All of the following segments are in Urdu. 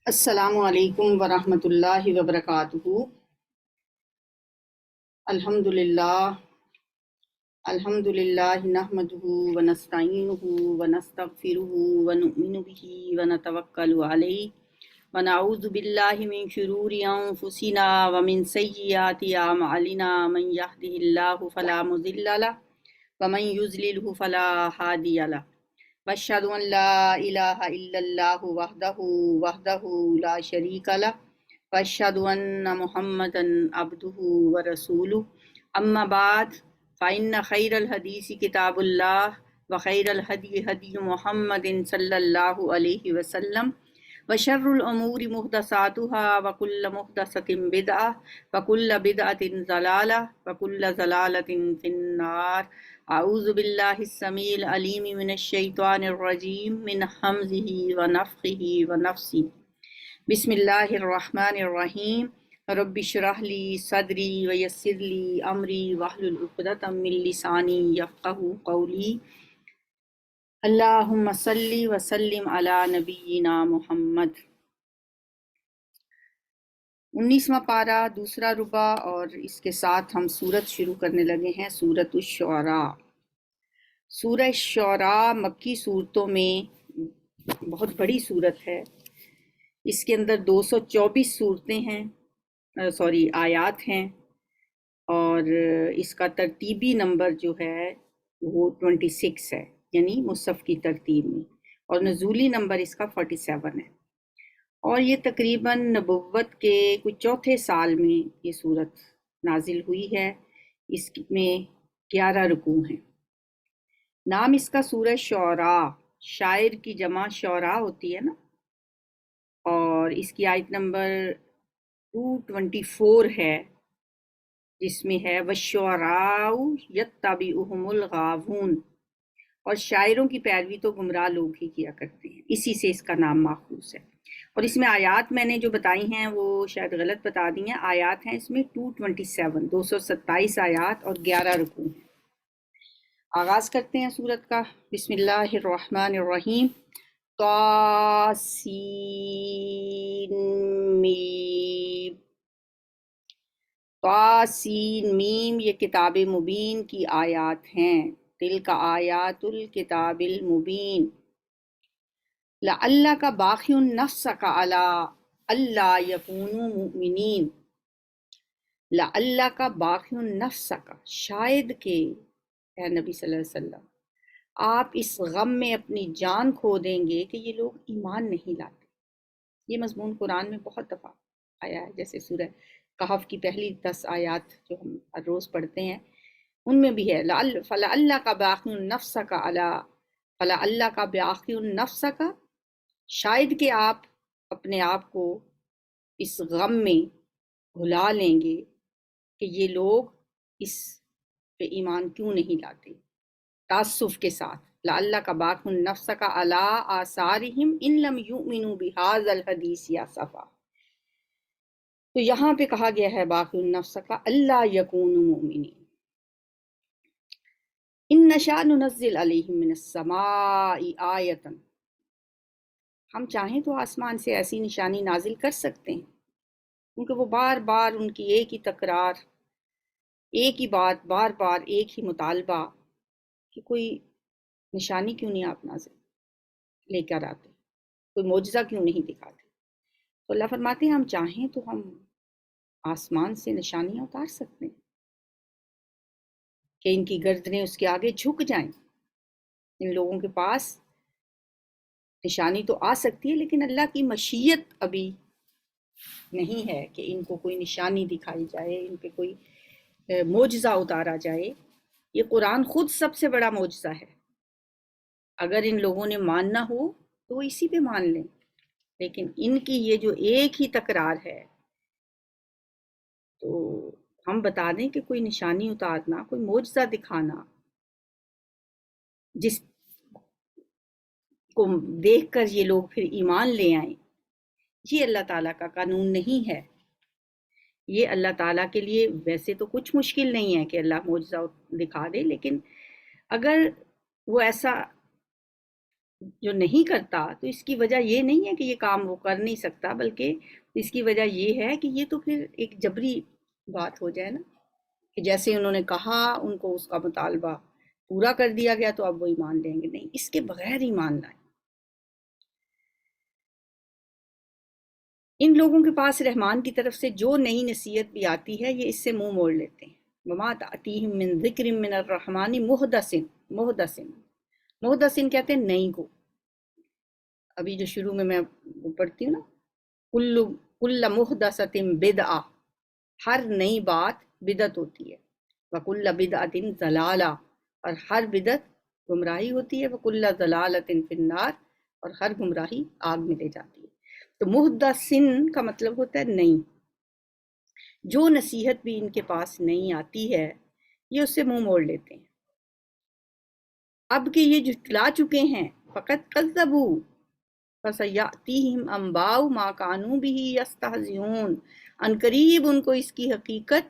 السلام علیکم ورحمۃ اللہ وبرکاتہ۔ الحمد للہ نحمده ونستعینه ونستغفره ونؤمن به ونتوکل علیہ ونعوذ باللہ من شرور انفسنا ومن سیئات اعمالنا، من یهده اللہ فلا مضل له ومن یضللہ فلا ہادی له، واشهد ان لا الہ الا اللہ وحدہ لا شریک له، واشهد ان محمدا عبده ورسولہ، اما بعد فإن خیر الحدیث کتاب اللہ وخیر الہدی ہدی محمد صلی اللہ علیہ وسلم، وشر الامور محدثاتها وکل محدثۃ بدعہ وکل بدعۃ ضلالہ وکل ضلالۃ فی النار۔ اعوذ باللہ السمیع العلیم من الشیطان الرجیم من حمزہ ونفخہ ونفثہ۔ بسم اللہ الرحمن الرحیم۔ رب اشرح لی صدری ویسر لی امری واحلل عقدۃ من لسانی یفقہوا قولی۔ اللہم صلی وسلم علی نبینا محمد۔ 19واں پارہ، دوسرا ربع، اور اس کے ساتھ ہم سورت شروع کرنے لگے ہیں، سورۃ الشعراء۔ سورہ شعراء مکی صورتوں میں بہت بڑی صورت ہے۔ اس کے اندر 224 صورتیں ہیں، آیات ہیں، اور اس کا ترتیبی نمبر جو ہے وہ 26 ہے، یعنی مصحف کی ترتیب میں، اور نزولی نمبر اس کا 47 ہے، اور یہ تقریباً نبوت کے کچھ چوتھے سال میں یہ صورت نازل ہوئی ہے۔ اس میں 11 رکوع ہیں۔ نام اس کا سورہ شعراء، شاعر کی جمع شعراء ہوتی ہے نا، اور اس کی آیت نمبر 224 ہے، جس میں ہے وَالشُّعَرَاءُ يَتَّبِعُهُمُ الْغَاوُونَ، اور شاعروں کی پیروی تو گمراہ لوگ ہی کیا کرتے ہیں، اسی سے اس کا نام ماخوذ ہے۔ اور اس میں آیات میں نے جو بتائی ہیں وہ شاید غلط بتا دی ہیں، آیات ہیں اس میں 227 آیات اور 11 رکوع ہیں۔ آغاز کرتے ہیں سورت کا۔ بسم اللہ الرحمن الرحیم۔ طاسین میم۔ طاسین میم، یہ کتاب مبین کی آیات ہیں۔ تلک آیات الکتاب المبین۔ لعلک باخع نفسک علی الا یکونوا مؤمنین۔ لعلک باخع نفسک، شاید کہ اے نبی صلی اللہ علیہ وسلم آپ اس غم میں اپنی جان کھو دیں گے کہ یہ لوگ ایمان نہیں لاتے۔ یہ مضمون قرآن میں بہت دفعہ آیا ہے، جیسے سورہ کہف کی پہلی 10 آیات جو ہم ہر روز پڑھتے ہیں ان میں بھی ہے، فَلَعَلَّكَ بَاخِعٌ نَفْسَكَ عَلَىٰ فَلَعَلَّكَ بَاخِعٌ نَفْسَكَ، شاید کہ آپ اپنے آپ کو اس غم میں بھلا لیں گے کہ یہ لوگ اس پہ ایمان کیوں نہیں لاتے، تعصف کے ساتھ۔ لعلک باخع نفسک علی آثارہم ان لم یؤمنوا بہذا الحدیث اسفا۔ تو یہاں پہ کہا گیا ہے باخع نفسک الا یکونوا مؤمنین۔ ان نشاء ننزل علیہم من السماء آیۃ، ہم چاہیں تو آسمان سے ایسی نشانی نازل کر سکتے ہیں، کیونکہ وہ بار بار ان کی ایک ہی تکرار، ایک ہی بات، بار بار ایک ہی مطالبہ کہ کوئی نشانی کیوں نہیں آپ نازل لے کر آتے، کوئی معجزہ کیوں نہیں دکھاتے۔ تو اللہ فرماتے ہیں ہم چاہیں تو ہم آسمان سے نشانیاں اتار سکتے ہیں کہ ان کی گردنیں اس کے آگے جھک جائیں۔ ان لوگوں کے پاس نشانی تو آ سکتی ہے، لیکن اللہ کی مشیت ابھی نہیں ہے کہ ان کو کوئی نشانی دکھائی جائے، ان پہ کوئی معجزہ اتارا جائے۔ یہ قرآن خود سب سے بڑا معجزہ ہے۔ اگر ان لوگوں نے ماننا ہو تو وہ اسی پہ مان لیں، لیکن ان کی یہ جو ایک ہی تکرار ہے، تو ہم بتا دیں کہ کوئی نشانی اتارنا، کوئی معجزہ دکھانا جس کو دیکھ کر یہ لوگ پھر ایمان لے آئیں، یہ اللہ تعالیٰ کا قانون نہیں ہے۔ یہ اللہ تعالیٰ کے لیے ویسے تو کچھ مشکل نہیں ہے کہ اللہ معجزہ دکھا دے، لیکن اگر وہ ایسا جو نہیں کرتا تو اس کی وجہ یہ نہیں ہے کہ یہ کام وہ کر نہیں سکتا، بلکہ اس کی وجہ یہ ہے کہ یہ تو پھر ایک جبری بات ہو جائے نا، کہ جیسے انہوں نے کہا ان کو اس کا مطالبہ پورا کر دیا گیا تو اب وہ ایمان لیں گے، نہیں، اس کے بغیر ایمان لائیں۔ ان لوگوں کے پاس رحمان کی طرف سے جو نئی نصیحت بھی آتی ہے یہ اس سے منہ موڑ لیتے ہیں۔ وما تأتیہم من ذکر من الرحمن محدث، محدث محدث کہتے ہیں نئی کو۔ ابھی جو شروع میں پڑھتی ہوں نا، کل محدثۃ بدعہ، ہر نئی بات بدعت ہوتی ہے، وکل بدعۃ ضلالہ، اور ہر بدعت گمراہی ہوتی ہے، وکل ضلالۃ فی النار، اور ہر گمراہی آگ میں لے جاتی ہے۔ تو محدثن کا مطلب ہوتا ہے نئی، جو نصیحت بھی ان کے پاس نہیں آتی ہے یہ اس سے منہ موڑ لیتے ہیں۔ اب کہ یہ جھٹلا چکے ہیں، فقط کذبوا فسیأتیہم انباء ما کانوا بہ یستہزئون، عنقریب ان کو اس کی حقیقت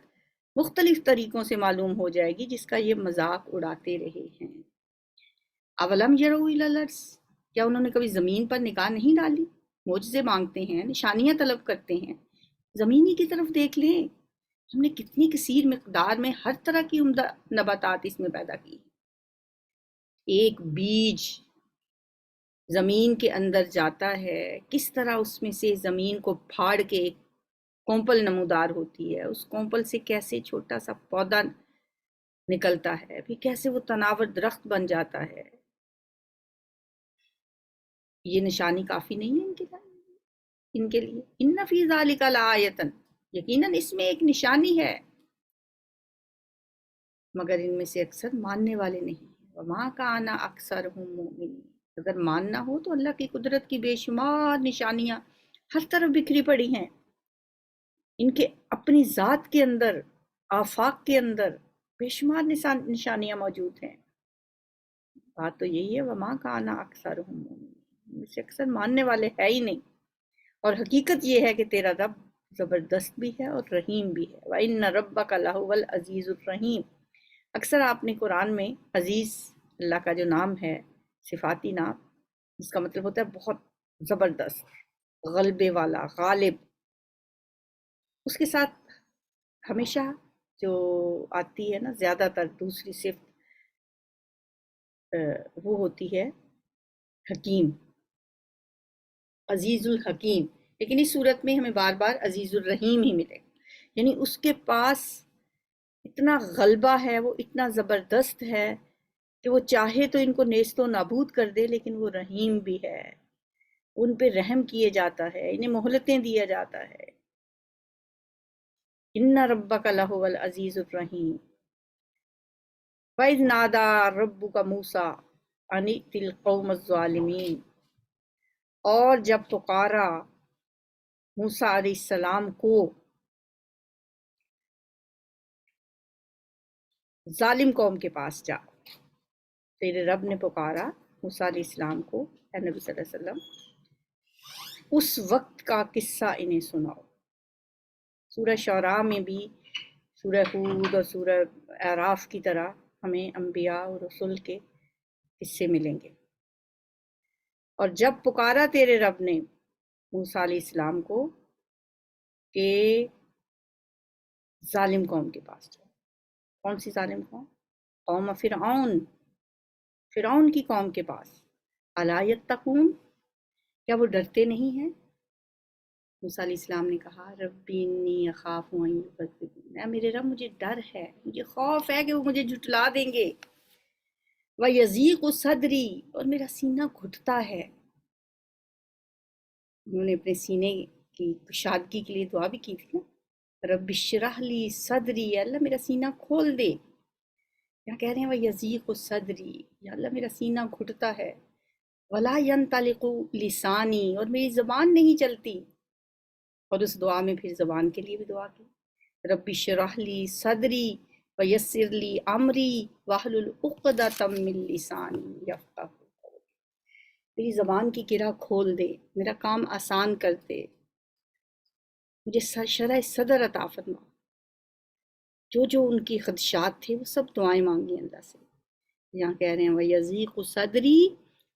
مختلف طریقوں سے معلوم ہو جائے گی جس کا یہ مذاق اڑاتے رہے ہیں۔ اولم یروا الی الارض، کیا انہوں نے کبھی زمین پر نگاہ نہیں ڈالی؟ معجزے مانگتے ہیں، نشانیاں طلب کرتے ہیں، زمینی کی طرف دیکھ لیں، ہم نے کتنی کثیر مقدار میں ہر طرح کی عمدہ نباتات اس میں پیدا کی۔ ایک بیج زمین کے اندر جاتا ہے، کس طرح اس میں سے زمین کو پھاڑ کے ایک کومپل نمودار ہوتی ہے، اس کومپل سے کیسے چھوٹا سا پودا نکلتا ہے، پھر کیسے وہ تناور درخت بن جاتا ہے۔ یہ نشانی کافی نہیں ہے ان کے لیے؟ ان فی ذالک لآیۃ، یقیناً اس میں ایک نشانی ہے، مگر ان میں سے اکثر ماننے والے نہیں۔ وما کان اکثرہم مؤمنین، اگر ماننا ہو تو اللہ کی قدرت کی بے شمار نشانیاں ہر طرف بکھری پڑی ہیں، ان کے اپنی ذات کے اندر، آفاق کے اندر بے شمار نشانیاں موجود ہیں۔ بات تو یہی ہے، وما کان اکثرہم مؤمنین، ان میں سے اکثر ماننے والے ہے ہی نہیں۔ اور حقیقت یہ ہے کہ تیرا رب زبردست بھی ہے اور رحیم بھی ہے۔ وَإِنَّ رَبَّكَ لَهُوَ الْعَزِيزُ الرَّحِيمُ، اکثر آپ نے قرآن میں عزیز اللہ کا جو نام ہے، صفاتی نام، اس کا مطلب ہوتا ہے بہت زبردست، غلبے والا، غالب۔ اس کے ساتھ ہمیشہ جو آتی ہے نا زیادہ تر دوسری صفت، وہ ہوتی ہے حکیم، عزیز الحکیم، لیکن اس صورت میں ہمیں بار بار عزیز الرحیم ہی ملے، یعنی اس کے پاس اتنا غلبہ ہے، وہ اتنا زبردست ہے کہ وہ چاہے تو ان کو نیست و نابود کر دے، لیکن وہ رحیم بھی ہے، ان پہ رحم کیے جاتا ہے، انہیں مہلتیں دیا جاتا ہے۔ ان ربک لہو العزیز الرحیم۔ وَإِذْ نَادَى رَبُّكَ مُوسَىٰ أَنِ ائْتِ الْقَوْمَ الظَّالِمِينَ، اور جب پکارا موسیٰ علیہ السلام کو ظالم قوم کے پاس جا، تیرے رب نے پکارا موسیٰ علیہ السلام کو، اے نبی صلی اللہ علیہ وسلم، اس وقت کا قصہ انہیں سناؤ۔ سورہ شعراء میں بھی سورہ ہود اور سورہ اعراف کی طرح ہمیں انبیاء اور رسول کے قصے ملیں گے۔ اور جب پکارا تیرے رب نے موسیٰ علیہ السلام کو کہ ظالم قوم کے پاس جاؤ۔ کون سی ظالم قوم؟ قوم فرعون، فرعون کی قوم کے پاس۔ الا یتقون، کیا وہ ڈرتے نہیں ہیں؟ موسیٰ علیہ السلام نے کہا ربی انی اخاف ان یکذبون، اے میرے رب مجھے ڈر ہے، مجھے خوف ہے کہ وہ مجھے جھٹلا دیں گے۔ وَيَضِيقُ صَدْرِي، اور میرا سینہ گھٹتا ہے۔ انہوں نے اپنے سینے کی کشادگی کے لیے دعا بھی کی تھی نا، رب اشرح لی صدری، یا اللہ میرا سینہ کھول دے۔ یہاں کہہ رہے ہیں وَيَضِيقُ صَدْرِي، یا اللہ میرا سینہ گھٹتا ہے۔ وَلَا يَنْطَلِقُ لِسَانِي، اور میری زبان نہیں چلتی۔ اور اس دعا میں پھر زبان کے لیے بھی دعا کی، رب اشرح لی صدری ویسر لی امری واحلل عقدۃ من لسانی یفقہوا قولی، میری زبان کی گرہ کھول دے، میرا کام آسان کر دے، مجھے شرح صدر عطا فرما۔ جو ان کی خدشات تھے وہ سب دعائیں مانگی اللہ سے۔ یہاں کہہ رہے ہیں وَيَضِيقُ صَدْرِي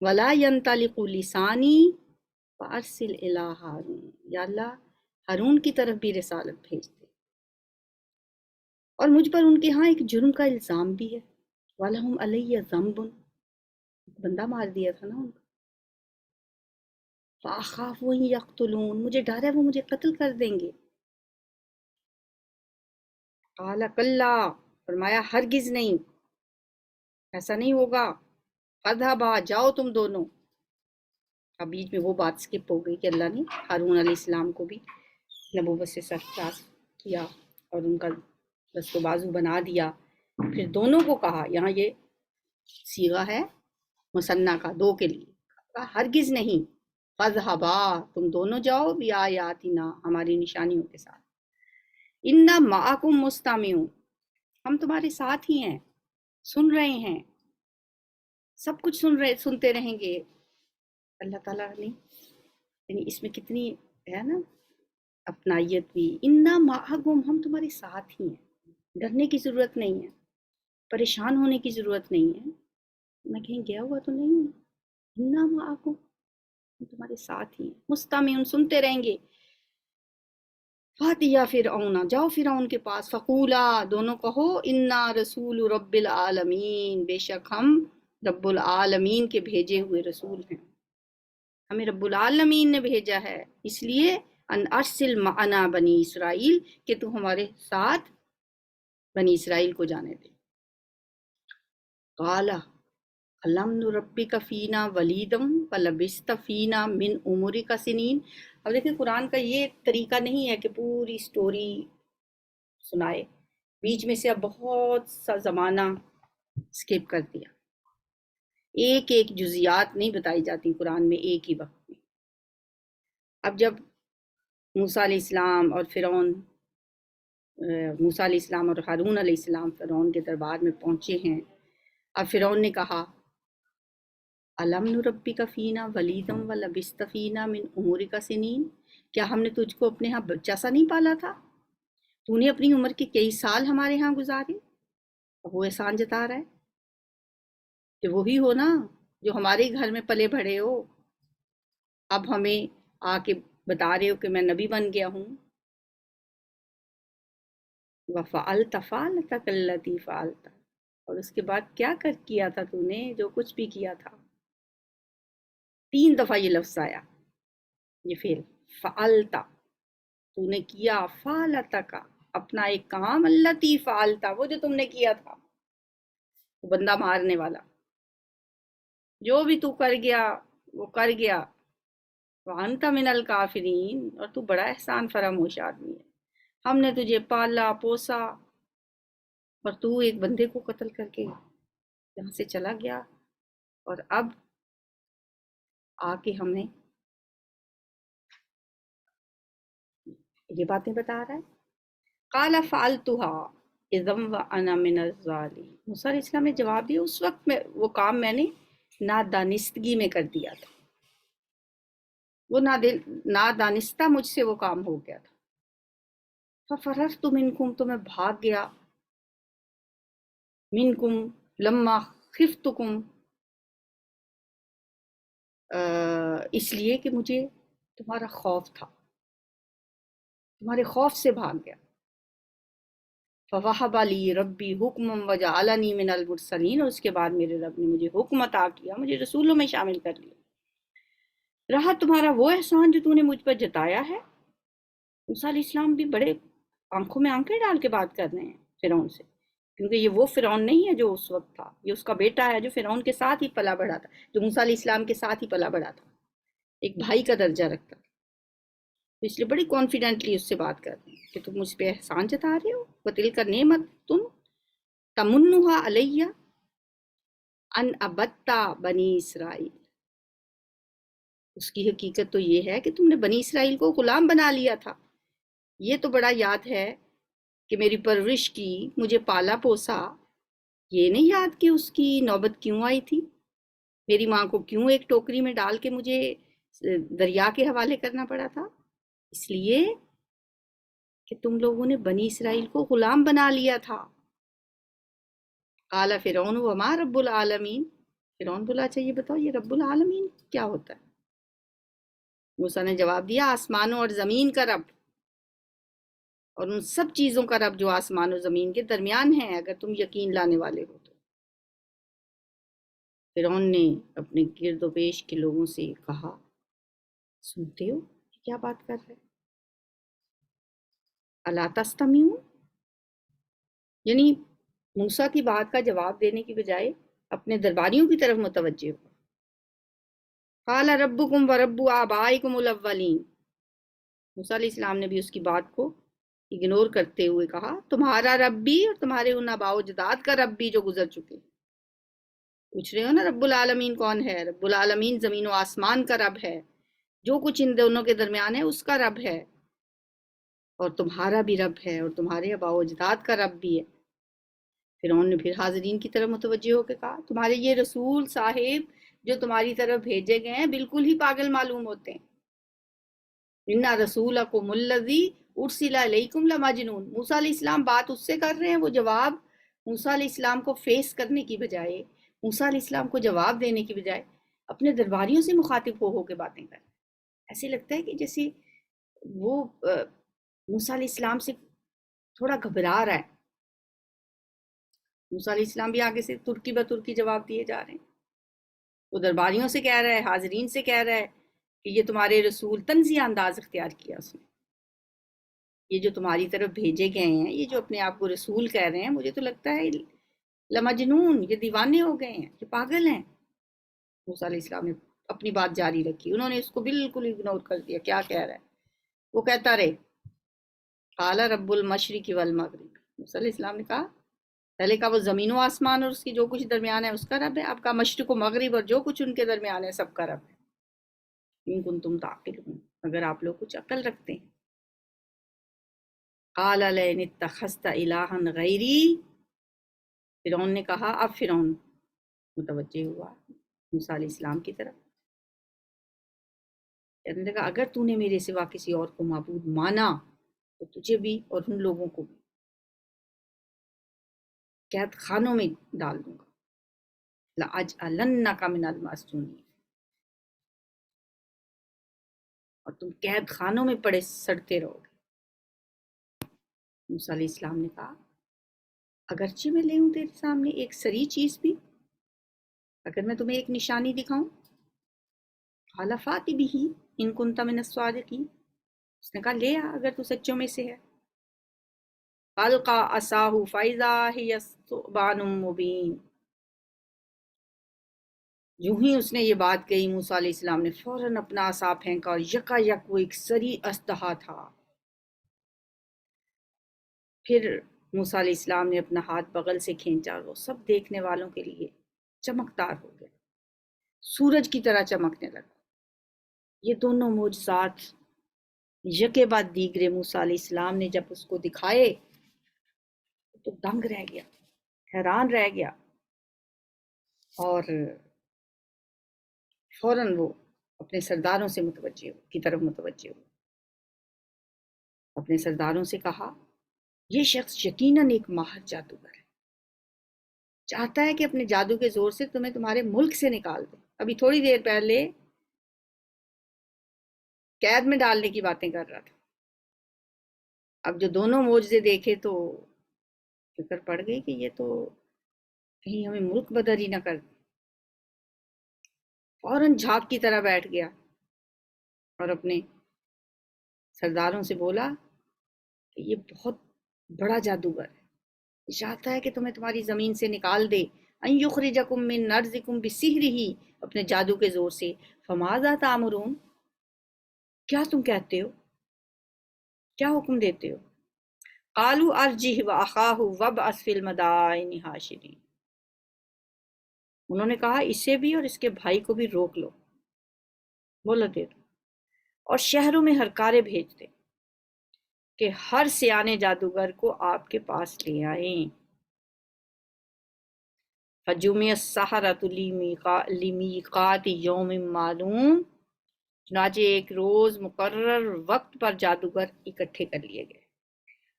ولا ينطلق لسانی فارسل الی ہارون، یا اللہ ہارون کی طرف بھی رسالت بھیج دے، اور مجھ پر ان کے ہاں ایک جرم کا الزام بھی ہے، وَلَهُمْ عَلَيَّ ذَنْبٌ، بندہ مار دیا تھا نا ان کا، فَأَخَافُ أَن يَقْتُلُونِ، مجھے ڈر ہے وہ مجھے قتل کر دیں گے، قَالَ كَلَّا، فرمایا ہرگز نہیں، ایسا نہیں ہوگا، فَاذْهَبَا، جاؤ تم دونوں۔ اب بیچ میں وہ بات سکپ ہو گئی کہ اللہ نے ہارون علیہ السلام کو بھی نبوت سے سرفراز کیا اور ان کا دست و بازو بنا دیا، پھر دونوں کو کہا، یہاں یہ صیغہ ہے مثنیٰ کا، دو کے لیے، کہا ہرگز نہیں، فَاذْهَبَا، تم دونوں جاؤ، بِآیاتِنَا، ہماری نشانیوں کے ساتھ، اِنَّا مَعَکُم مُسْتَمِعُونَ، ہم تمہارے ساتھ ہی ہیں، سن رہے ہیں، سب کچھ سنتے رہیں گے۔ اللہ تعالیٰ نے یعنی اس میں کتنی ہے نا اپنائیت بھی، اِنَّا مَعَکُم، ہم تمہارے ساتھ ہی ہیں، ڈرنے کی ضرورت نہیں ہے، پریشان ہونے کی ضرورت نہیں ہے، میں کہیں گیا ہوا تو نہیں ہوں، اِنَّا مَعَکُم، ہم تمہارے ساتھ ہی ہیں، مستمعون، سنتے رہیں گے۔ فاتیا فرعون، جاؤ فرعون کے پاس، فقولا، دونوں کہو، انا رسول رب العالمین، بے شک ہم رب العالمین کے بھیجے ہوئے رسول ہیں، ہمیں رب العالمین نے بھیجا ہے، اس لیے ان ارسل معنا بنی اسرائیل، کہ تو ہمارے ساتھ بنی اسرائیل کو جانے دے۔ قال الم نربک فینا ولیدم ولبثت فینا من عمرک سنین۔ اب دیکھیں قرآن کا یہ طریقہ نہیں ہے کہ پوری سٹوری سنائے، بیچ میں سے اب بہت سا زمانہ سکپ کر دیا، ایک ایک جزیات نہیں بتائی جاتی قرآن میں ایک ہی وقت میں۔ اب جب موسیٰ علیہ السلام اور فرعون، موسیٰ علیہ السلام اور ہارون علیہ السلام فرعون کے دربار میں پہنچے ہیں، اب فرعون نے کہا الم نربک فینا ولیدم ولبثت فینا من عمرک سنین، کیا ہم نے تجھ کو اپنے ہاں بچہ سا نہیں پالا تھا، تو نے اپنی عمر کے کئی سال ہمارے ہاں گزارے۔ اب وہ احسان جتا رہا ہے کہ وہی ہو نا جو ہمارے گھر میں پلے بڑھے ہو، اب ہمیں آ کے بتا رہے ہو کہ میں نبی بن گیا ہوں۔ وَفَعَلْتَ فَعْلَتَكَ الَّتِي فَعَلْتَ، اور اس کے بعد کیا کیا تھا تو نے جو کچھ بھی کیا تھا۔ 3 دفعہ یہ لفظ آیا، یہ فعل فعلت، تو نے کیا، فعلتک، اپنا ایک کام، التی فعلت، وہ جو تم نے کیا تھا، وہ بندہ مارنے والا، جو بھی تو کر گیا وہ کر گیا، وانت من الکافرین، اور تو بڑا احسان فراموش آدمی ہے، ہم نے تجھے پالا پوسا اور تو ایک بندے کو قتل کر کے یہاں سے چلا گیا، اور اب آ کے ہمیں یہ باتیں بتا رہا ہے۔ قال فعلتها اذا وانا من الظالمین، موسیٰ علیہ السلام نے جواب دیا، اس وقت میں وہ کام میں نے نادانستگی میں کر دیا تھا، وہ نادانستہ مجھ سے وہ کام ہو گیا تھا۔ ففررت منکم، تو میں بھاگ گیا، منکم لما خفتکم، اس لیے کہ مجھے تمہارا خوف تھا، تمہارے خوف سے بھاگ گیا۔ فَوَهَبَ لِي رَبِّي حُکْمًا وَجَعَلَنِي مِنَ الْمُرْسَلِينَ، اور اس کے بعد میرے رب نے مجھے حکم عطا کیا، مجھے رسولوں میں شامل کر لیا۔ رہا تمہارا وہ احسان جو تو نے مجھ پر جتایا ہے۔ موسیٰ علیہ السلام بھی بڑے آنکھوں میں آنکھیں ڈال کے بات کر رہے ہیں فرعون سے، کیونکہ یہ وہ فرعون نہیں ہے جو اس وقت تھا، یہ اس کا بیٹا ہے جو فرعون کے ساتھ ہی پلا بڑھا تھا، جو موسیٰ علیہ السلام کے ساتھ ہی پلا بڑھا تھا، ایک بھائی کا درجہ رکھتا تھا، تو اس لیے بڑی کانفیڈنٹلی اس سے بات کر رہے ہیں کہ تم مجھ پہ احسان جتا رہے ہو، وَتِلْكَ نِعْمَةٌ تَمُنُّهَا عَلَيَّ ان عبدت بنی اسرائیل، اس کی حقیقت تو یہ ہے کہ تم نے بنی اسرائیل کو غلام بنا لیا تھا، یہ تو بڑا یاد ہے کہ میری پرورش کی، مجھے پالا پوسا، یہ نہیں یاد کہ اس کی نوبت کیوں آئی تھی، میری ماں کو کیوں ایک ٹوکری میں ڈال کے مجھے دریا کے حوالے کرنا پڑا تھا، اس لیے کہ تم لوگوں نے بنی اسرائیل کو غلام بنا لیا تھا۔ قال فرعون وما رب العالمین، فرعون بولا اچھا یہ بتاؤ یہ رب العالمین کیا ہوتا ہے؟ موسیٰ نے جواب دیا آسمانوں اور زمین کا رب، اور ان سب چیزوں کا رب جو آسمان و زمین کے درمیان ہیں، اگر تم یقین لانے والے ہو تو۔ فرعون نے اپنے گرد و پیش کے لوگوں سے کہا سنتے ہو کیا بات کر رہے؟ الا تستمعون، یعنی موسیٰ کی بات کا جواب دینے کی بجائے اپنے درباریوں کی طرف متوجہ ہو۔ قال ربکم ورب آبائکم الاولین، موسیٰ علیہ السلام نے بھی اس کی بات کو اگنور کرتے ہوئے کہا تمہارا رب بھی اور تمہارے ان آباء و اجداد کا رب بھی جو گزر چکے۔ پوچھ رہے ہو نا رب العالمین کون ہے؟ رب العالمین زمین و آسمان کا رب ہے، جو کچھ ان دونوں کے درمیان ہے اس کا رب ہے، اور تمہارا بھی رب ہے اور تمہارے آباء و اجداد کا رب بھی ہے۔ فرعون نے پھر حاضرین کی طرف متوجہ ہو کے کہا تمہارے یہ رسول صاحب جو تمہاری طرف بھیجے گئے ہیں بالکل ہی پاگل معلوم ہوتے ہیں۔ اِنَّ رَسُولَكُمُ الَّذِي أُرْسِلَ إِلَيْكُمْ لَمَجْنُونَ، موسیٰ علیہ السلام بات اس سے کر رہے ہیں، وہ جواب موسیٰ علیہ السلام کو فیس کرنے کی بجائے، موسیٰ علیہ السلام کو جواب دینے کی بجائے اپنے درباریوں سے مخاطب ہو کے باتیں کر رہے ہیں۔ ایسے لگتا ہے کہ جیسے وہ موسیٰ علیہ السلام سے تھوڑا گھبرا رہا ہے۔ موسیٰ علیہ السلام بھی آگے سے ترکی بترکی جواب دیے جا رہے ہیں، وہ درباریوں سے کہہ رہا ہے، حاضرین سے کہہ رہا ہے کہ یہ تمہارے رسول، طنزیہ انداز اختیار کیا اس نے، یہ جو تمہاری طرف بھیجے گئے ہیں، یہ جو اپنے آپ کو رسول کہہ رہے ہیں، مجھے تو لگتا ہے لمجنون، یہ دیوانے ہو گئے ہیں، یہ پاگل ہیں۔ موسیٰ علیہ السلام نے اپنی بات جاری رکھی، انہوں نے اس کو بالکل اگنور کر دیا، کیا کہہ رہا ہے؟ وہ کہتا رہے قال رب المشرق والمغرب، موسیٰ علیہ السلام نے کہا، پہلے کہا وہ زمین و آسمان اور اس کی جو کچھ درمیان ہے اس کا رب ہے، اب کہا مشرق و مغرب اور جو کچھ ان کے درمیان ہے سب کا رب ہے۔ ان کنتم تعقلون، اگر آپ لوگ کچھ عقل رکھتے ہیں۔ قال لئن اتخذت الہا غیری، فرعون نے کہا، اب فرعون متوجہ ہوا موسیٰ علیہ السلام کی طرف، کہنے لگا اگر تو نے میرے سوا کسی اور کو معبود مانا تو تجھے بھی اور ان لوگوں کو بھی قید خانوں میں ڈال دوں گا، لَأَجْعَلَنَّكَ مِنَ الْمَسْجُونِينَ، اور تم قید خانوں میں پڑے سڑتے رہو گے۔ موسیٰ علیہ السلام نے کہا اگرچہ میں لے ہوں تیرے سامنے ایک سری چیز بھی، اگر میں تمہیں ایک نشانی دکھاؤں، قال فَأْتِ بِهِ إِن كُنتَ مِنَ الصَّادِقِينَ، اس نے کہا لے آ اگر تو سچوں میں سے ہے۔ فَأَلْقَىٰ عَصَاهُ فَإِذَا هِيَ ثُعْبَانٌ مُّبِينٌ، جو ہی اس نے یہ بات کہی موسیٰ علیہ السلام نے فوراً اپنا عصا پھینکا اور یکا یک وہ ایک سری اژدہا تھا۔ پھر موسیٰ علیہ السلام نے اپنا ہاتھ بغل سے کھینچا اور وہ سب دیکھنے والوں کے لیے چمکدار ہو گیا، سورج کی طرح چمکنے لگا۔ یہ دونوں معجزات یکے بعد دیگرے موسیٰ علیہ السلام نے جب اس کو دکھائے تو دنگ رہ گیا، حیران رہ گیا، اور فوراً وہ اپنے سرداروں سے کی طرف متوجہ ہو، اپنے سرداروں سے کہا یہ شخص یقیناً ایک ماہر جادوگر ہے، چاہتا ہے کہ اپنے جادو کے زور سے تمہیں تمہارے ملک سے نکال دے۔ ابھی تھوڑی دیر پہلے قید میں ڈالنے کی باتیں کر رہا تھا، اب جو دونوں معجزے دیکھے تو فکر پڑ گئی کہ یہ تو کہیں ہمیں ملک بدر ہی نہ کر دے۔ فوراً جھاگ کی طرح بیٹھ گیا اور اپنے سرداروں سے بولا کہ یہ بہت بڑا جادوگر ہے، یہ چاہتا ہے کہ تمہیں تمہاری زمین سے نکال دے، ان یخرجکم من ارضکم بسحرہ، اپنے جادو کے زور سے۔ فماذا تأمرون، کیا تم کہتے ہو، کیا حکم دیتے ہو؟ قالوا ارجہ واخاہ وابعث فی المدائن حاشرین، انہوں نے کہا اسے بھی اور اس کے بھائی کو بھی روک لو، مہلت دے دو، اور شہروں میں ہرکارے بھیج دے کہ ہر سیانے جادوگر کو آپ کے پاس لے آئیں۔ فجمع السحرۃ لمیقات یوم معلوم، چنانچہ ایک روز مقرر وقت پر جادوگر اکٹھے کر لیے گئے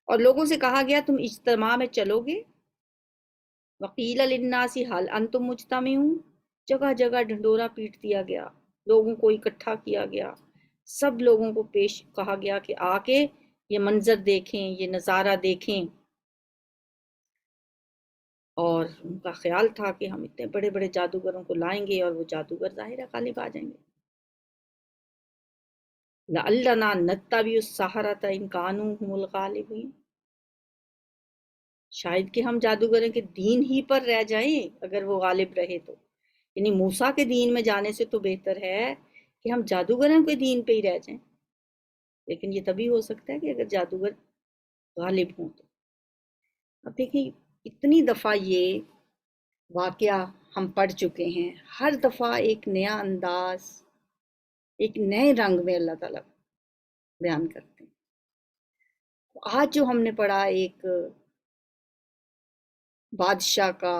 اور لوگوں سے کہا گیا تم اجتماع میں چلو گے۔ وقیل للناس هل انتم مجتمعون، جگہ جگہ ڈھنڈورا پیٹ دیا گیا، لوگوں کو اکٹھا کیا گیا، سب لوگوں کو پیش کہا گیا کہ آ کے یہ منظر دیکھیں، یہ نظارہ دیکھیں، اور ان کا خیال تھا کہ ہم اتنے بڑے بڑے جادوگروں کو لائیں گے اور وہ جادوگر ظاہرہ غالب آ جائیں گے۔ لعلنا نتبع السحرة ان كانوا هم الغالبین، شاید کہ ہم جادوگروں کے دین ہی پر رہ جائیں اگر وہ غالب رہے تو، یعنی موسیٰ کے دین میں جانے سے تو بہتر ہے کہ ہم جادوگروں کے دین پہ ہی رہ جائیں، لیکن یہ تبھی ہو سکتا ہے کہ اگر جادوگر غالب ہوں تو۔ اب دیکھیں اتنی دفعہ یہ واقعہ ہم پڑھ چکے ہیں، ہر دفعہ ایک نیا انداز، ایک نئے رنگ میں اللہ تعالیٰ بیان کرتے ہیں۔ آج جو ہم نے پڑھا ایک بادشاہ کا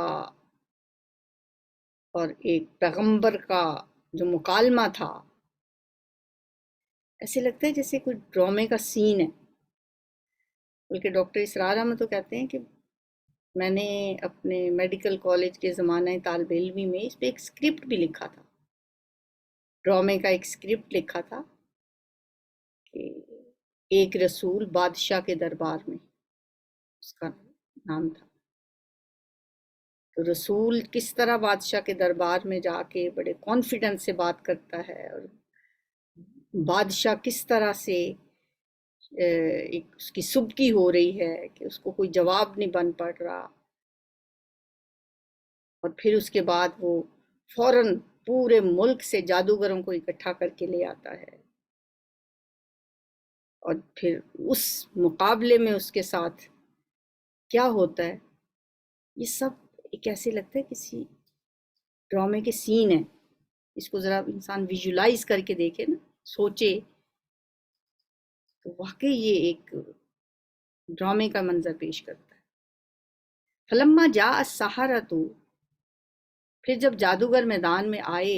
اور ایک پیغمبر کا جو مکالمہ تھا، ایسے لگتا ہے جیسے کوئی ڈرامے کا سین ہے، بلکہ ڈاکٹر اسرار احمد تو کہتے ہیں کہ میں نے اپنے میڈیکل کالج کے زمانہ طالب علمی میں اس پہ ایک اسکرپٹ بھی لکھا تھا، ڈرامے کا ایک اسکرپٹ لکھا تھا کہ ایک رسول بادشاہ کے دربار میں، اس کا نام تھا۔ تو رسول کس طرح بادشاہ کے دربار میں جا کے بڑے کانفیڈنس سے بات کرتا ہے، اور بادشاہ کس طرح سے ایک اس کی سبکی ہو رہی ہے کہ اس کو کوئی جواب نہیں بن پڑ رہا، اور پھر اس کے بعد وہ فوراً پورے ملک سے جادوگروں کو اکٹھا کر کے لے آتا ہے، اور پھر اس مقابلے میں اس کے ساتھ کیا ہوتا ہے، یہ سب ایک ایسے لگتا ہے کسی ڈرامے کے سین ہے۔ اس کو ذرا انسان ویژولائز کر کے دیکھے نا، سوچے، تو واقعی یہ ایک ڈرامے کا منظر پیش کرتا ہے۔ فلما جاء السحرۃ، پھر جب جادوگر میدان میں آئے،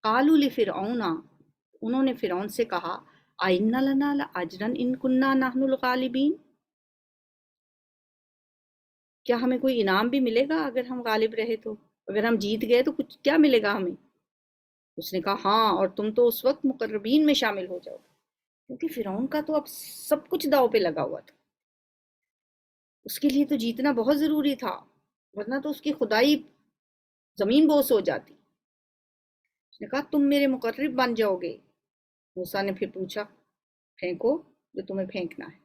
قالوا لفرعون، انہوں نے فرعون سے کہا، ائن لنا لاجرا ان کنا نحن الغالبین، کیا ہمیں کوئی انعام بھی ملے گا اگر ہم غالب رہے تو، اگر ہم جیت گئے تو کچھ کیا ملے گا ہمیں؟ اس نے کہا ہاں، اور تم تو اس وقت مقربین میں شامل ہو جاؤ، کیونکہ فرعون کا تو اب سب کچھ داؤ پہ لگا ہوا تھا، اس کے لیے تو جیتنا بہت ضروری تھا، ورنہ تو اس کی خدائی زمین بوس ہو جاتی۔ اس نے کہا تم میرے مقرب بن جاؤ گے۔ موسیٰ نے پھر پوچھا پھینکو جو تمہیں پھینکنا ہے۔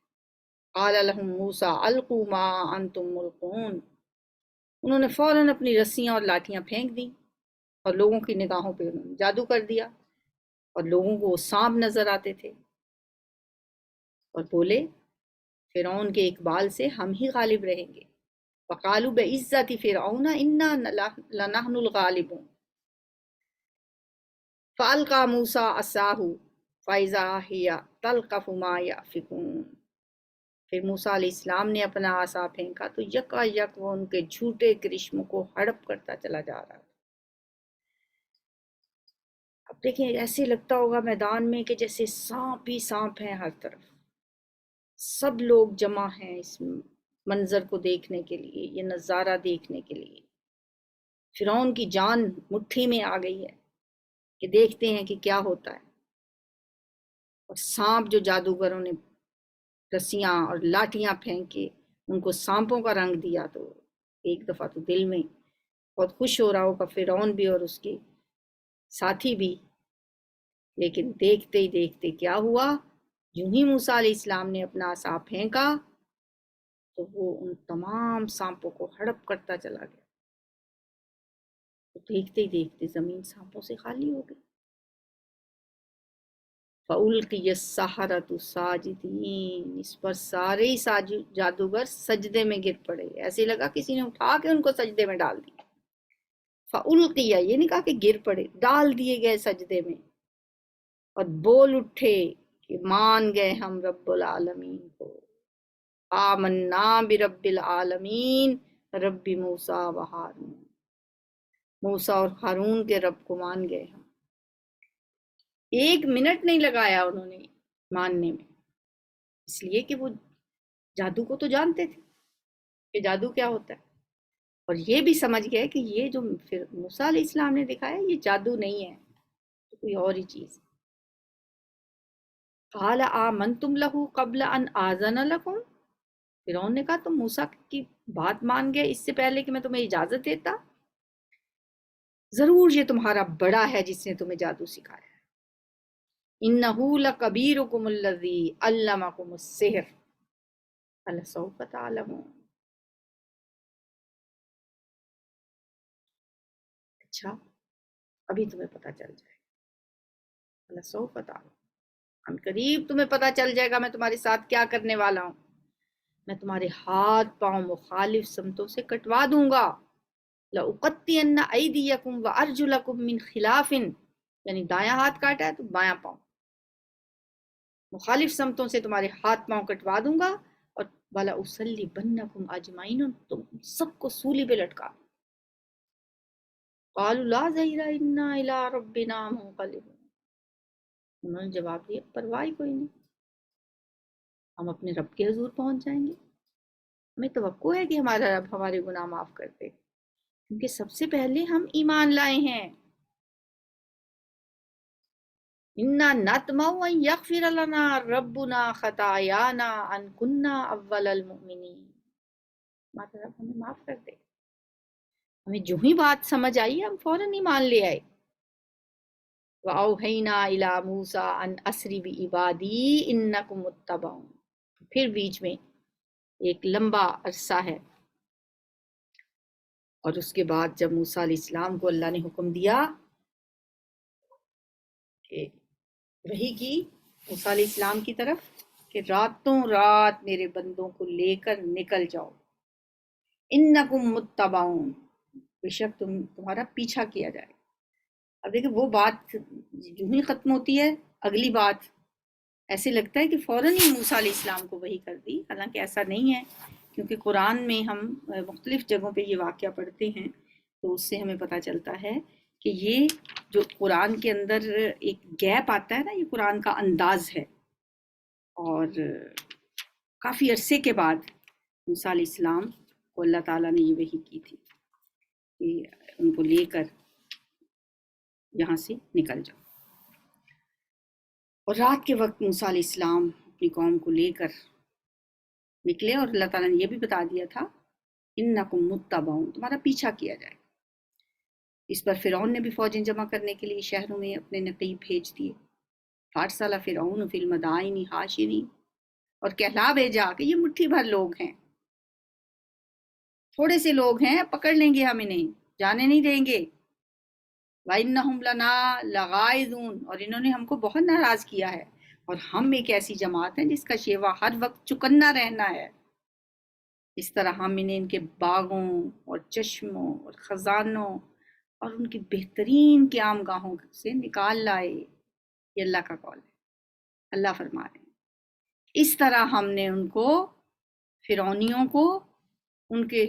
قال لهم موسیٰ القوا ما انتم ملقون، انہوں نے فوراً اپنی رسیاں اور لاٹھیاں پھینک دیں، اور لوگوں کی نگاہوں پہ انہوں نے جادو کر دیا، اور لوگوں کو وہ سانپ نظر آتے تھے، اور بولے فرعون کے اقبال سے ہم ہی غالب رہیں گے۔ وقالوا بعزت فرعون انا لنحن الغالبون، فالقى موسیٰ عصاہ فاذا ہی تلقف ما یأفکون، پھر موسیٰ علیہ السلام نے اپنا عصا پھینکا تو یکا یک وہ ان کے جھوٹے کرشموں کو ہڑپ کرتا چلا جا رہا تھا۔ اب دیکھیں ایسے لگتا ہوگا میدان میں کہ جیسے سانپ ہی سانپ ہیں، ہر طرف سب لوگ جمع ہیں اس منظر کو دیکھنے کے لیے، یہ نظارہ دیکھنے کے لیے۔ فرعون کی جان مٹھی میں آ گئی ہے کہ دیکھتے ہیں کہ کیا ہوتا ہے، اور سانپ جو جادوگروں نے رسیاں اور لاٹیاں پھینک کے ان کو سانپوں کا رنگ دیا، تو ایک دفعہ تو دل میں بہت خوش ہو رہا ہوگا فرعون بھی اور اس کے ساتھی بھی، لیکن دیکھتے ہی دیکھتے کیا ہوا، یوں ہی موسیٰ علیہ السلام نے اپنا عصا پھینکا تو وہ ان تمام سانپوں کو ہڑپ کرتا چلا گیا، تو دیکھتے ہی دیکھتے زمین سانپوں سے خالی ہو گئی۔ فَأُلْقِيَ السَّحَرَةُ سَاجِدِينَ، اس پر سارے ہی جادوگر سجدے میں گر پڑے، ایسے لگا کسی نے اٹھا کے ان کو سجدے میں ڈال دیا۔ فَأُلْقِيَ، یہ نہیں کہا کہ گر پڑے، ڈال دیے گئے سجدے میں، اور بول اٹھے کہ مان گئے ہم رب العالمین کو، آمنا برب العالمین رب موسیٰ و ہارون، موسیٰ اور ہارون کے رب کو مان گئے ہم۔ ایک منٹ نہیں لگایا انہوں نے ماننے میں، اس لیے کہ وہ جادو کو تو جانتے تھے کہ جادو کیا ہوتا ہے، اور یہ بھی سمجھ گئے کہ یہ جو پھر موسیٰ علیہ السلام نے دکھایا یہ جادو نہیں ہے، کوئی اور ہی چیز۔ قال آمنتم لہ قبل ان آذن لکم، فرعون نے کہا تم موسیٰ کی بات مان گئے اس سے پہلے کہ میں تمہیں اجازت دیتا؟ ضرور یہ تمہارا بڑا ہے جس نے تمہیں جادو سکھایا ہے۔ انہ لکبیرکم الذی علمکم السحر فلسوف تعلمون۔ اچھا ابھی تمہیں پتہ چل جائے گا، فلسوف تعلمون، ہم قریب تمہیں پتہ چل جائے گا میں تمہارے ساتھ کیا کرنے والا ہوں۔ میں تمہارے ہاتھ پاؤں مخالف سمتوں سے کٹوا دوں گا۔ لَأُقَطِّعَنَّ أَيْدِيَكُمْ وَأَرْجُلَكُمْ مِنْ خِلَافٍ، یعنی دایاں ہاتھ کاٹا ہے تو بایاں پاؤں، مخالف سمتوں سے تمہارے ہاتھ پاؤں کٹوا دوں گا، اور وَلَأُصَلِّبَنَّكُمْ أَجْمَعِينَ، تم سب کو سولی پہ لٹکا دوں۔ قَالُوا لَا ضَيْرَ إِنَّا إِلَىٰ رَبِّنَا مُنقَلِبُونَ، انہوں نے جواب دیا پرواہ کوئی نہیں، ہم اپنے رب کے حضور پہنچ جائیں گے، ہمیں توقع ہے کہ ہمارا رب ہمارے گناہ معاف کر دے، کیونکہ سب سے پہلے ہم ایمان لائے ہیں۔ اِنَّا نَطْمَعُ أَن يَغْفِرَ لَنَا رَبُّنَا خَطَايَانَا أَن كُنَّا أَوَّلَ الْمُؤْمِنِينَ، ہمارا رب ہمیں معاف کر دے۔ ہمیں جو ہی بات سمجھ آئی ہم فوراً ایمان لے آئے۔ وَأَوْحَيْنَا إِلَىٰ مُوسَىٰ أَنْ أَسْرِ بِعِبَادِي إِنَّكُمْ مُتَّبَعُونَ، پھر بیچ میں ایک لمبا عرصہ ہے، اور اس کے بعد جب موسیٰ علیہ السلام کو اللہ نے حکم دیا کہ وحی کی موسیٰ علیہ السلام کی طرف کہ راتوں رات میرے بندوں کو لے کر نکل جاؤ، انکم متبعون، بے شک تمہارا پیچھا کیا جائے۔ اب دیکھیں وہ بات جو ہی ختم ہوتی ہے اگلی بات ایسے لگتا ہے کہ فوراً ہی موسیٰ علیہ السلام کو وحی کر دی، حالانکہ ایسا نہیں ہے، کیونکہ قرآن میں ہم مختلف جگہوں پہ یہ واقعہ پڑھتے ہیں تو اس سے ہمیں پتہ چلتا ہے کہ یہ جو قرآن کے اندر ایک گیپ آتا ہے نا، یہ قرآن کا انداز ہے، اور کافی عرصے کے بعد موسیٰ علیہ السلام کو اللہ تعالیٰ نے یہ وحی کی تھی کہ ان کو لے کر یہاں سے نکل جاؤ۔ اور رات کے وقت موسیٰ علیہ السلام اپنی قوم کو لے کر نکلے، اور اللہ تعالیٰ نے یہ بھی بتا دیا تھا انکم متبعون، تمہارا پیچھا کیا جائے۔ اس پر فرعون نے بھی فوجیں جمع کرنے کے لیے شہروں میں اپنے نقیب بھیج دیے۔ فارسل فرعون فی المدائن حاشرین، اور کہلا بھیجا کہ یہ مٹھی بھر لوگ ہیں، تھوڑے سے لوگ ہیں، پکڑ لیں گے ہم انہیں، جانے نہیں دیں گے۔ وَإِنَّهُمْ لَنَا لَغَائِظُونَ، اور انہوں نے ہم کو بہت ناراض کیا ہے، اور ہم ایک ایسی جماعت ہیں جس کا شیوا ہر وقت چکنا رہنا ہے۔ اس طرح ہم انہیں ان کے باغوں اور چشموں اور خزانوں اور ان کی بہترین قیام گاہوں سے نکال لائے۔ یہ اللہ کا قول ہے، اللہ فرما رہے ہیں اس طرح ہم نے ان کو، فرعونیوں کو، ان کے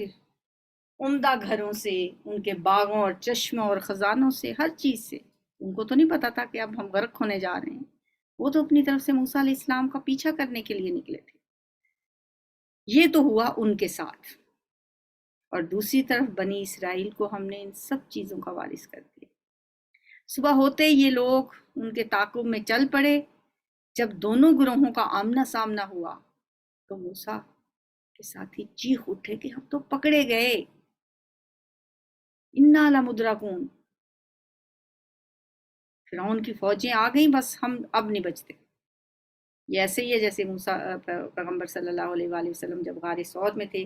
عمدہ گھروں سے، ان کے باغوں اور چشموں اور خزانوں سے، ہر چیز سے، ان کو تو نہیں پتا تھا کہ اب ہم غرق ہونے جا رہے ہیں، وہ تو اپنی طرف سے موسیٰ علیہ السلام کا پیچھا کرنے کے لیے نکلے تھے۔ یہ تو ہوا ان کے ساتھ، اور دوسری طرف بنی اسرائیل کو ہم نے ان سب چیزوں کا وارث کر دیا۔ صبح ہوتے یہ لوگ ان کے تعاقب میں چل پڑے، جب دونوں گروہوں کا آمنا سامنا ہوا تو موسیٰ کے ساتھی چیخ اٹھے کہ ہم تو پکڑے گئے، انا لمدرکون، فرعون کی فوجیں آ گئیں، بس ہم اب نہیں بچتے۔ یہ ایسے ہی ہے جیسے موسیٰ پیغمبر صلی اللہ علیہ وآلہ وسلم جب غار ثور میں تھے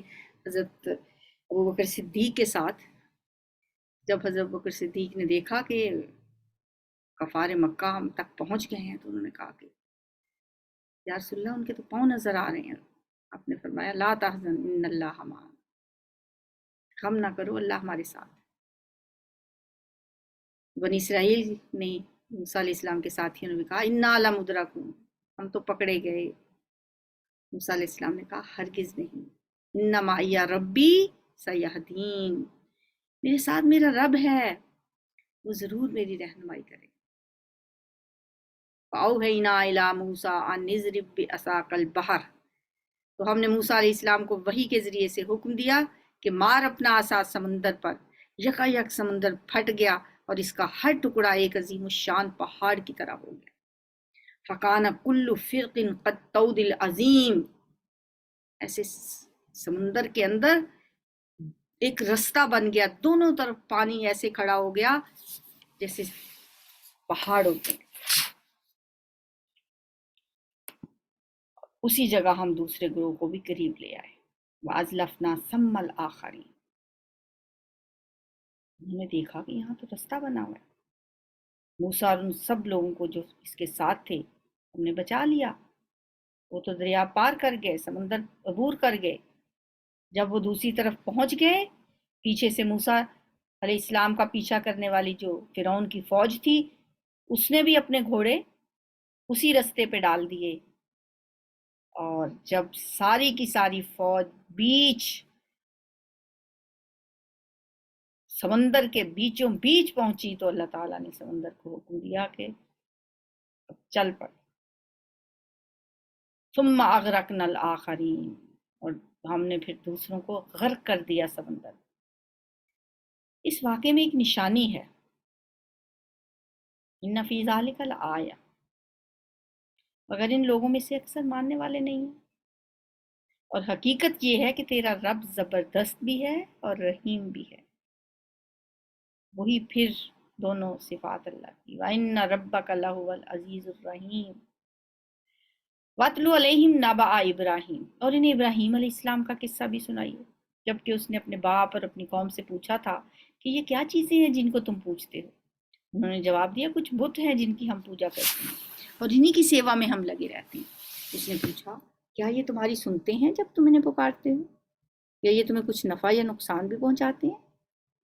حضرت ابوبکر صدیق کے ساتھ، جب حضرت ابوبکر صدیق نے دیکھا کہ کفار مکہ ہم تک پہنچ گئے ہیں تو انہوں نے کہا کہ یا رسول اللہ ان کے تو پاؤں نظر آ رہے ہیں۔ آپ نے فرمایا لا تحزن ان اللہ معنا، غم نہ کرو اللہ ہمارے ساتھ۔ بنی اسرائیل نے موسیٰ علیہ السلام کے ساتھیوں نے کہا انا لمدرکون، ہم تو پکڑے گئے۔ موسیٰ علیہ السلام نے کہا ہرگز نہیں، ان معی ربی سیہدین، میرے ساتھ میرا رب ہے، وہ ضرور میری رہنمائی کرے۔ فَأَوْحَيْنَا إِلَىٰ مُوسَىٰ أَنِ اضْرِب بِعَصَاكَ الْبَحْرَ، تو ہم نے موسیٰ علیہ السلام کو وحی کے ذریعے سے حکم دیا کہ مار اپنا عصا سمندر پر، یکا یک سمندر پھٹ گیا اور اس کا ہر ٹکڑا ایک عظیم الشان پہاڑ کی طرح ہو گیا۔ فَقَانَ كُلُّ فِرْقٍ قَالطَّوْدِ الْعَظِيمِ، ایسے سمندر کے اندر ایک رستہ بن گیا، دونوں طرف پانی ایسے کھڑا ہو گیا جیسے پہاڑ ہوتے ہیں۔ اسی جگہ ہم دوسرے گروہ کو بھی قریب لے آئے۔ وَأَزْلَفْنَا ثَمَّ الْآخَرِينَ، انہوں نے دیکھا کہ یہاں تو رستہ بنا ہوا ہے۔ موسیٰ اور ان سب لوگوں کو جو اس کے ساتھ تھے ہم نے بچا لیا، وہ تو دریا پار کر گئے، سمندر عبور کر گئے۔ جب وہ دوسری طرف پہنچ گئے، پیچھے سے موسیٰ علیہ السلام کا پیچھا کرنے والی جو فرعون کی فوج تھی، اس نے بھی اپنے گھوڑے اسی رستے پہ ڈال دیے، اور جب ساری کی ساری فوج بیچ سمندر کے بیچوں بیچ پہنچی تو اللہ تعالیٰ نے سمندر کو حکم دیا کہ اب چل پڑ۔ ثم اغرقنا الآخرین، اور ہم نے پھر دوسروں کو غرق کر دیا سمندر۔ اس واقعے میں ایک نشانی ہے، ان فی ذلک لآیہ، مگر ان لوگوں میں سے اکثر ماننے والے نہیں ہیں۔ اور حقیقت یہ ہے کہ تیرا رب زبردست بھی ہے اور رحیم بھی ہے۔ وہی پھر دونوں صفات اللہ کی، وَإِنَّ رَبَّكَ لَهُوَ الْعَزِيزُ الرَّحِيمُ۔ وَاتْلُ عَلَيْهِمْ نَبَأَ إِبْرَاهِيمَ، اور انہیں ابراہیم علیہ السلام کا قصہ بھی سنائیے، جبکہ اس نے اپنے باپ اور اپنی قوم سے پوچھا تھا کہ یہ کیا چیزیں ہیں جن کو تم پوجتے ہو؟ انہوں نے جواب دیا، کچھ بت ہیں جن کی ہم پوجا کرتے ہیں اور انہی کی سیوا میں ہم لگے رہتے ہیں۔ اس نے پوچھا، کیا یہ تمہاری سنتے ہیں جب تم انہیں پکارتے ہو، یا یہ تمہیں کچھ نفع یا نقصان بھی پہنچاتے ہیں؟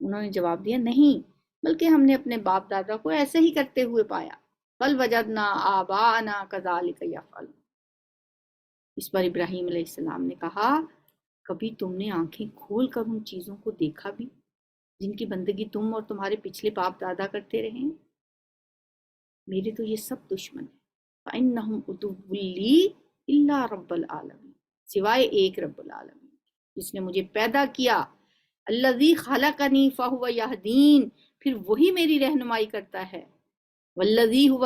انہوں نے جواب دیا، نہیں، بلکہ ہم نے اپنے باپ دادا کو ایسے ہی کرتے ہوئے پایا۔ بل وجدنا آباءنا کذالک یفعلون۔ اس پر ابراہیم علیہ السلام نے کہا، کبھی تم نے آنکھیں کھول کر ان چیزوں کو دیکھا بھی جن کی بندگی تم اور تمہارے پچھلے باپ دادا کرتے رہے ہیں؟ میرے تو یہ سب دشمن ہیں۔ فَإِنَّهُمْ عُدُوٌّ لِّي إِلَّا رَبَّ الْعَالَمِينَ، سوائے ایک رب العالمین جس نے مجھے پیدا کیا۔ الَّذِي خَلَقَنِي فَهُوَ يَهْدِينِ، پھر وہی میری رہنمائی کرتا ہے۔ وَالَّذِي هُوَ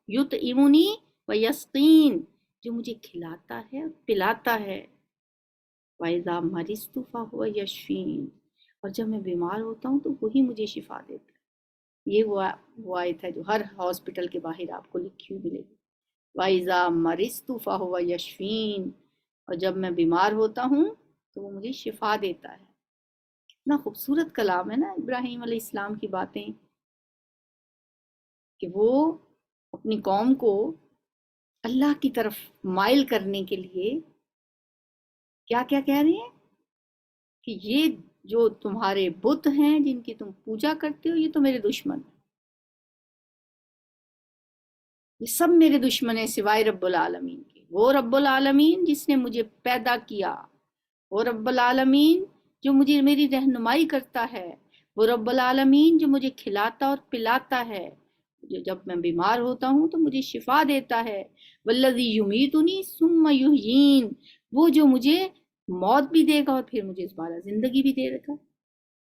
يُطْعِمُنِي وَيَسْقِينِ، جو مجھے کھلاتا ہے اور پلاتا ہے۔ وَإِذَا مَرِضْتُ فَهُوَ يَشْفِينِ، اور جب میں بیمار ہوتا ہوں تو وہی مجھے شفا دیتا ہے۔ یہ وہ آیت ہے جو ہر ہاسپٹل کے باہر آپ کو لکھی ہوئی ملے گی، وَإِذَا مَرِضْتُ فَهُوَ يَشْفِينِ، اور جب میں بیمار ہوتا ہوں تو وہ مجھے شفا دیتا ہے۔ اتنا خوبصورت کلام ہے نا ابراہیم علیہ السلام کی باتیں، کہ وہ اپنی قوم کو اللہ کی طرف مائل کرنے کے لیے کیا کیا کہہ رہے ہیں کہ یہ جو تمہارے بت ہیں جن کی تم پوجا کرتے ہو، یہ تو میرے دشمن ہیں، یہ سب میرے دشمن ہیں سوائے رب العالمین کے۔ وہ رب العالمین جس نے مجھے پیدا کیا، وہ رب العالمین جو مجھے میری رہنمائی کرتا ہے، وہ رب العالمین جو مجھے کھلاتا اور پلاتا ہے، جو جب میں بیمار ہوتا ہوں تو مجھے شفا دیتا ہے۔ والذی یمیتنی ثم یحیین، وہ جو مجھے موت بھی دے گا اور پھر مجھے دوبارہ زندگی بھی دے گا۔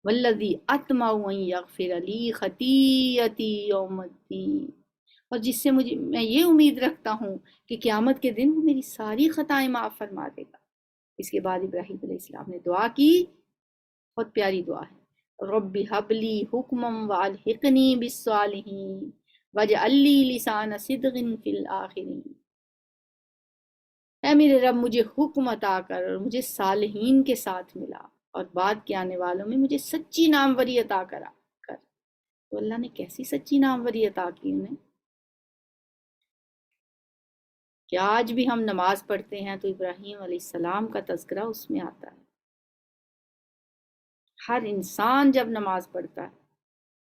والذی اطمع ان یغفر لی خطیئتی یوم الدین، اور جس سے میں یہ امید رکھتا ہوں کہ قیامت کے دن وہ میری ساری خطائیں معاف فرما دے گا۔ اس کے بعد ابراہیم علیہ السلام نے دعا کی، بہت پیاری دعا ہے، رب ہب لی حکما والحقنی بالصالحین واجعل لی لسان صدق فی الآخرین۔ اے میرے رب، مجھے حکم عطا کر اور مجھے صالحین کے ساتھ ملا، اور بعد کے آنے والوں میں مجھے سچی ناموری عطا کر۔ تو اللہ نے کیسی سچی ناموری عطا کی انہیں کہ آج بھی ہم نماز پڑھتے ہیں تو ابراہیم علیہ السلام کا تذکرہ اس میں آتا ہے۔ ہر انسان جب نماز پڑھتا ہے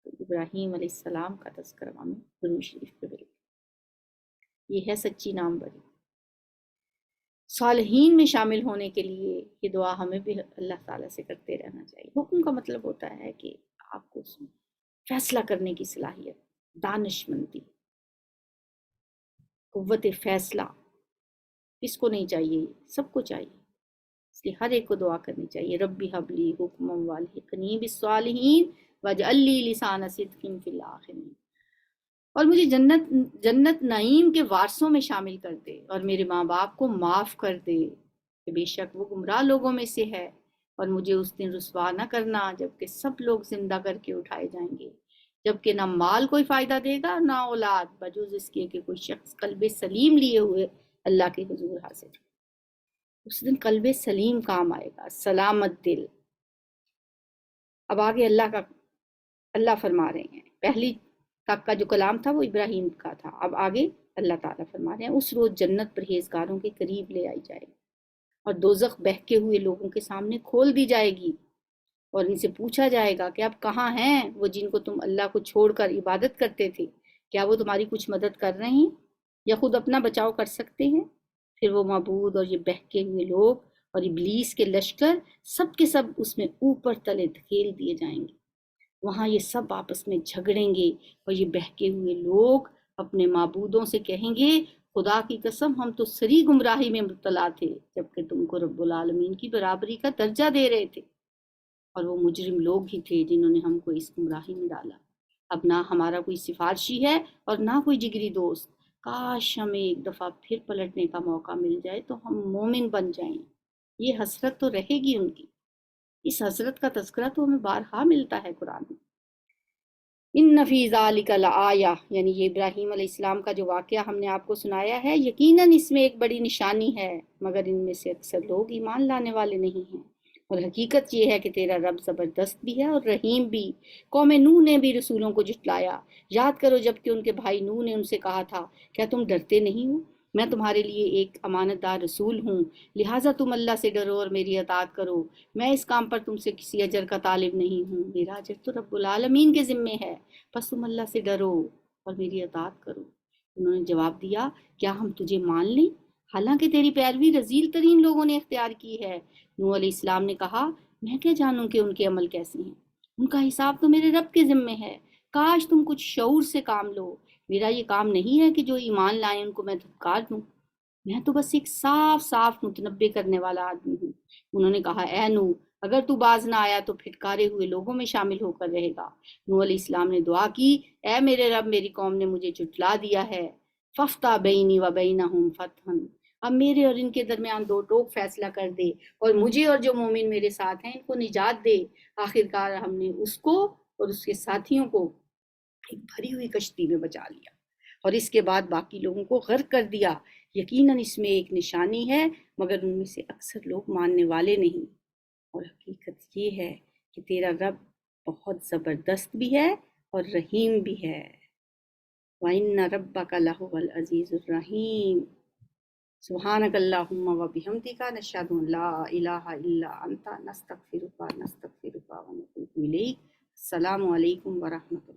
تو ابراہیم علیہ السلام کا تذکرہ ہمیں درود شریف پہ ملتا ہے۔ یہ ہے سچی ناموری۔ صالحین میں شامل ہونے کے لیے یہ دعا ہمیں بھی اللہ تعالیٰ سے کرتے رہنا چاہیے۔ حکم کا مطلب ہوتا ہے کہ آپ کو اس میں فیصلہ کرنے کی صلاحیت، دانش مندی، قوت فیصلہ، کس کو نہیں چاہیے؟ سب کو چاہیے۔ اس لیے ہر ایک کو دعا کرنی چاہیے، ربی حبلی حکم والحقنی بالصالحین واجعل لی لسان صدق فی الآخرین، اور مجھے جنت نعیم کے وارثوں میں شامل کر دے، اور میرے ماں باپ کو معاف کر دے کہ بے شک وہ گمراہ لوگوں میں سے ہے، اور مجھے اس دن رسوا نہ کرنا جبکہ سب لوگ زندہ کر کے اٹھائے جائیں گے، جبکہ نہ مال کوئی فائدہ دے گا نہ اولاد، بجوز اس کے کہ کوئی شخص قلب سلیم لیے ہوئے اللہ کے حضور حاضر۔ اس دن قلب سلیم کام آئے گا، سلامت دل۔ اب آگے اللہ فرما رہے ہیں، پہلی تک کا جو کلام تھا وہ ابراہیم کا تھا، اب آگے اللہ تعالیٰ فرما رہے ہیں اس روز جنت پرہیزگاروں کے قریب لے آئی جائے گی، اور دوزخ بہکے ہوئے لوگوں کے سامنے کھول دی جائے گی، اور ان سے پوچھا جائے گا کہ اب کہاں ہیں وہ جن کو تم اللہ کو چھوڑ کر عبادت کرتے تھے، کیا وہ تمہاری کچھ مدد کر رہے ہیں یا خود اپنا بچاؤ کر سکتے ہیں؟ پھر وہ معبود اور یہ بہکے ہوئے لوگ اور ابلیس کے لشکر سب کے سب اس میں اوپر تلے دھکیل دیے جائیں گے، وہاں یہ سب آپس میں جھگڑیں گے، اور یہ بہکے ہوئے لوگ اپنے معبودوں سے کہیں گے خدا کی قسم ہم تو سری گمراہی میں مبتلا تھے جبکہ تم کو رب العالمین کی برابری کا درجہ دے رہے تھے، اور وہ مجرم لوگ ہی تھے جنہوں نے ہم کو اس گمراہی میں ڈالا، اب نہ ہمارا کوئی سفارشی ہے اور نہ کوئی جگری دوست، کاش ہمیں ایک دفعہ پھر پلٹنے کا موقع مل جائے تو ہم مومن بن جائیں۔ یہ حسرت تو رہے گی ان کی، اس حسرت کا تذکرہ تو ہمیں بارہا ملتا ہے قرآن میں۔ ان فی ذالک لآیہ، یعنی یہ ابراہیم علیہ السلام کا جو واقعہ ہم نے آپ کو سنایا ہے، یقیناً اس میں ایک بڑی نشانی ہے، مگر ان میں سے اکثر لوگ ایمان لانے والے نہیں ہیں، اور حقیقت یہ ہے کہ تیرا رب زبردست بھی ہے اور رحیم بھی۔ قوم نوح نے بھی رسولوں کو جھٹلایا، یاد کرو جب کہ ان کے بھائی نوح نے ان سے کہا تھا کیا تم ڈرتے نہیں ہو، میں تمہارے لیے ایک امانت دار رسول ہوں، لہٰذا تم اللہ سے ڈرو اور میری اطاعت کرو، میں اس کام پر تم سے کسی اجر کا طالب نہیں ہوں، میرا اجر تو رب العالمین کے ذمے ہے، بس تم اللہ سے ڈرو اور میری اطاعت کرو۔ انہوں نے جواب دیا کیا ہم تجھے مان لیں حالانکہ تیری پیروی رذیل ترین لوگوں نے اختیار کی ہے؟ نوح علیہ السلام نے کہا میں کیا جانوں کہ ان کے عمل کیسے ہیں، ان کا حساب تو میرے رب کے ذمے ہے، کاش تم کچھ شعور سے کام لو، میرا یہ کام نہیں ہے کہ جو ایمان لائیں ان کو میں دھتکار دوں، میں تو بس ایک صاف صاف متنبع کرنے والا آدمی ہوں۔ انہوں نے کہا اے نوح اگر تو باز نہ آیا تو پھٹکارے ہوئے لوگوں میں شامل ہو کر رہے گا۔ نوح علیہ السلام نے دعا کی اے میرے رب میری قوم نے مجھے جھٹلا دیا ہے، ففتح بینی و بینہم فتحا، اب میرے اور ان کے درمیان دو ٹوک فیصلہ کر دے، اور مجھے اور جو مومن میرے ساتھ ہیں ان کو نجات دے۔ آخرکار ہم نے اس کو اور اس کے ساتھیوں کو ایک بھری ہوئی کشتی میں بچا لیا، اور اس کے بعد باقی لوگوں کو غرق کر دیا، یقیناً اس میں ایک نشانی ہے مگر ان میں سے اکثر لوگ ماننے والے نہیں، اور حقیقت یہ ہے کہ تیرا رب بہت زبردست بھی ہے اور رحیم بھی ہے۔ وَإِنَّ رَبَّكَ لَهُوَ الْعَزِيزُ الرَّحِيمُ۔ سبحانك اللهم وبحمدك نشهد ان لا اله الا انت نستغفرك ونتوب اليك۔ السلام علیکم ورحمۃ اللہ۔